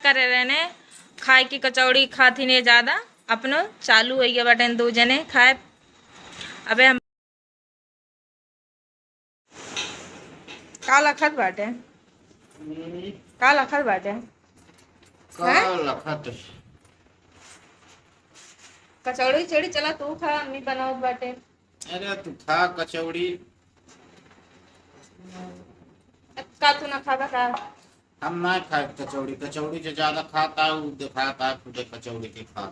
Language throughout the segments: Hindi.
करे रहने खाए की कचौड़ी खाती ने ज्यादा अपनो चालू हो गया बाटे दो जने खाए। अबे हम काला खत बाटे काला खत बाटे कचौड़ी चौड़ी चला तू खा अम्मी बनाओ बाटे। अरे तू खा कचौड़ी का तू ना खावा का हम ना खाए कचौड़ी कचौड़ी से ज्यादा खाता है दिखाता है खुदे कचौड़ी के खा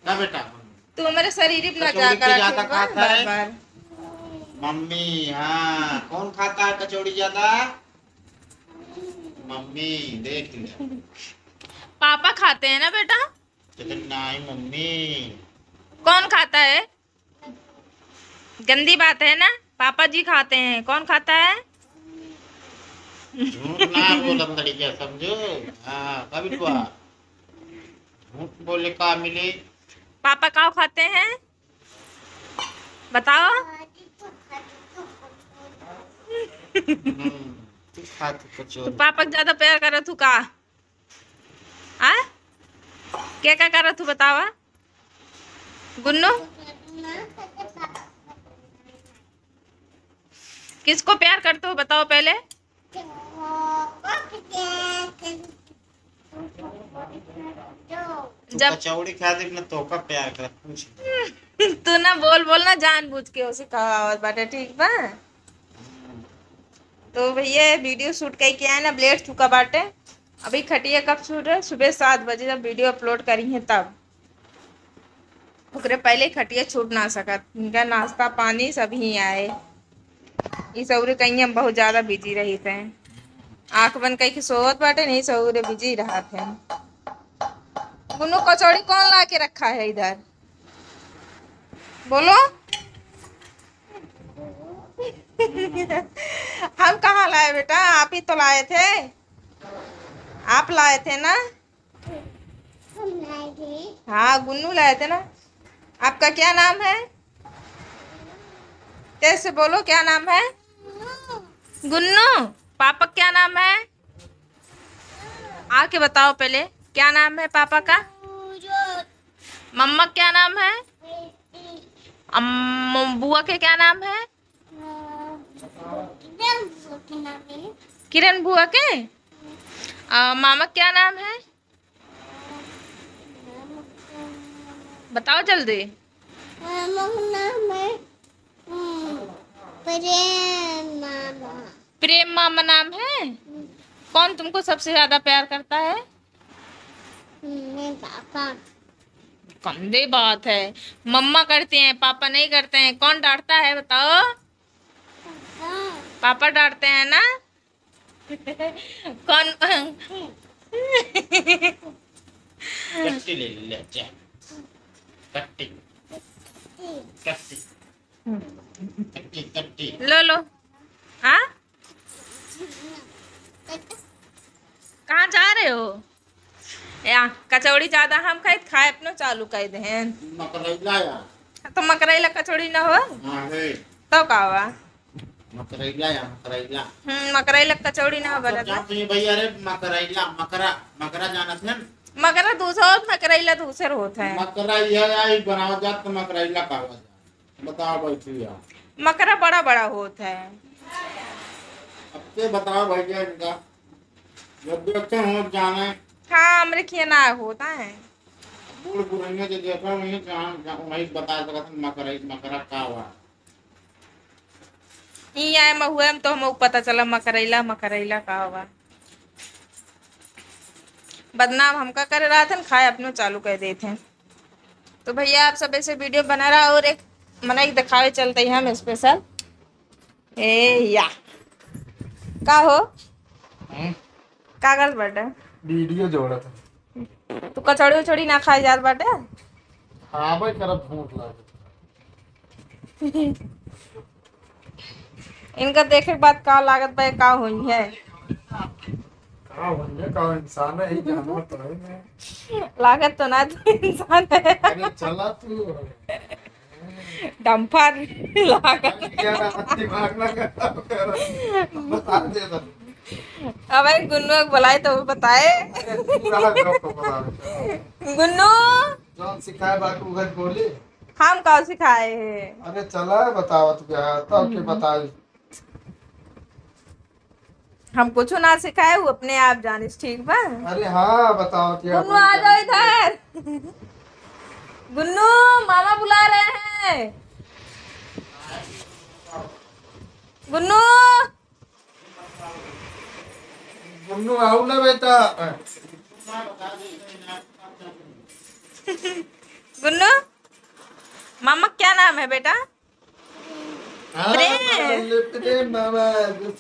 ना बेटा तू हमारे शरीर में कचौड़ी क्या के ज्यादा खाता है बार। मम्मी हाँ कौन खाता है कचौड़ी ज्यादा मम्मी देख ले पापा खाते हैं ना बेटा नहीं मम्मी कौन खाता है गंदी बात है ना पापा जी खाते हैं कौन खाता है झूठ ना बोल अंदर क्या समझो हाँ कभी तो झूठ बोले का मिले पापा क्या खाते हैं बताओ तू खा तू तो कचौड़ी पापा ज्यादा प्यार कर तू का आ क्या कर तू बतावा गुन्नू किसको प्यार करते हो बताओ पहले जब कचौड़ी खा दे ना तो का प्यार कर पूछ तू ना बोल बोल ना जानबूझ के उसे कहा बाटे ठीक बा। तो भैया वीडियो शूट कई किया है ना ब्लेड चुका बाटे अभी खटिया कब शूट है सुबह 7 बजे जब वीडियो अपलोड करी है तब ओकरे पहले खटिया छूट ना सकत इनका नाश्ता पानी सभी आए इस सौरे कहीं हम बहुत ज्यादा बिजी रही थे आंख बंद कई के सोवत बाटे नहीं सौरे बिजी रहा थे। गुन्नू कचौड़ी कौन ला के रखा है इधर बोलो हम कहाँ लाए बेटा आप ही तो लाए थे आप लाए थे ना हाँ गुन्नू लाए थे ना। आपका क्या नाम है कैसे बोलो क्या नाम है गुन्नू पापा क्या नाम है आके बताओ पहले क्या नाम है पापा का मम्मा क्या नाम है बुआ के क्या नाम है किरण बुआ के मामा क्या नाम है बताओ जल्दी प्रेम मामा नाम है। कौन तुमको सबसे ज्यादा प्यार करता है पापा गंदी बात है मम्मा करते हैं पापा नहीं करते हैं कौन डांटता है बताओ पापा डांटते हैं ना कौन कट्टी ले ले जा कट्टी कट्टी कट्टी कट्टी लो लो हाँ कहाँ जा रहे हो या कचौड़ी ज्यादा हम खाए अपनो चालू कर दे मकरैला यार तो मकरैला कचौड़ी ना हो हां है तो का हुआ मकरैला या मकरैला मकरैला कचौड़ी ना हो बना जानते हैं भैया अरे मकरैला मकरा मकरा जानत हैं मकरा दूसरा होता मकरैला दूसरा होता है मकरा यह आई बनावा जात तो मकरैला कहवा जा बताओ बैठी यार मकरा बड़ा बड़ा होता है अब से बताओ भैया इनका जब देखते हो जाने हाँ हमरे खिया ना होता है बूढ़ बुढ़िया जो देखा वही जहाँ वही बता सकता मकरा मकरा का हुआ ई आए महुआ में तो हमको पता चला मकरैला मकरैला का हुआ बदनाम हमका कर रहा था खाए अपने चालू कर देते हैं। तो भैया आप सब ऐसे वीडियो बना रहा और एक मना एक दिखावे चलते हैं हम स्पेशल ए या का हो कागज बाटे वीडियो जोड़ा था तू कचौड़ी उचौड़ी ना खाए जात बाटे हाँ भाई करब भूख लागे इनका देखे के बाद का लागत भाई का हुई है हाँ भैया का इंसान है ही जानवर तो है नहीं लागत तो ना तू इंसान है अरे चला तू डंपर लागत क्या ना दिमाग ना कर बता दे तो अब भाई गुन्नू को बुलाए तो वो बताए। पूरा गप बता दे। गुन्नू जौन सिखाए बाकी उगत बोली। हम कहाँ सिखाए हैं? अरे चला बतावत गया तब के बताई। हम कुछ ना सिखाए, वो अपने आप जानिस, ठीक बा। अरे हाँ बताओ क्या। गुन्नू आ जाओ इधर। गुन्नू मामा बुला रहे हैं। गुन्नू गुन्नू आओ ना बेटा। गुन्नू मामा क्या नाम है बेटा? हाँ प्रेम मामा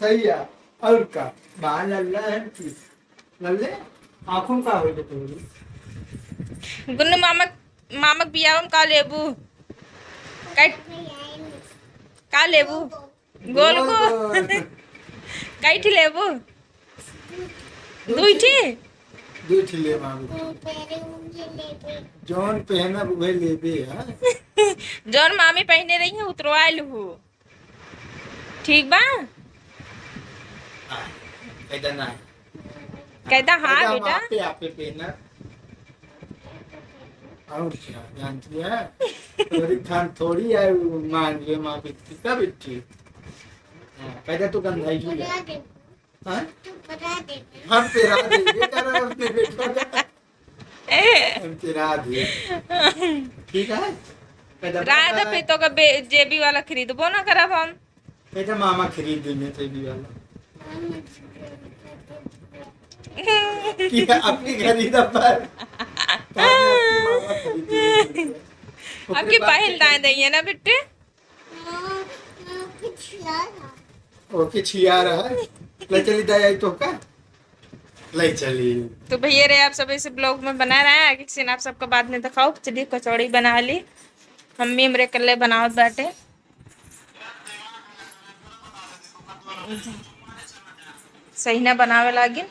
सही है। और का बाल अल्लाह है लल्ले आँखों का हो जाते हैं। गुन्नू मामा मामा बियाह का लेबू का लेबू गोल को कई ठी लेबू दुईठी दूठी ले मामी जौन पहना वही लेबे है। जौन मामी पहने रही है उतरवा लू, ठीक बा। इधर ना कहता हाँ बेटा। आपे आपे पहना और क्या जानती है। थोड़ी खान थोड़ी है मान लिए माँ बिट्टी का बिट्टी। कहता तू गंधाई क्यों है? हम तेरा देंगे कर अपने बेटों का। हम तेरा दे ठीक है। राधा पे तो का जेबी वाला खरीदबो ना करब हम। कहता मामा खरीद देंगे जेबी वाला। क्या अपनी खरीदा पर आपकी पहल दाएं दइए ना बेटे। ओके छिया रहा है। ले चली दाई तो का ले चली। तो भैया रे आप सब इसे ब्लॉग में बना रहे हैं, आगे सीन आप सबको बाद में दिखाओ। चलिए कचौड़ी बना ली, मम्मी हमरे कल्ले बनावत बाटे। सही ना बनावे लागिन।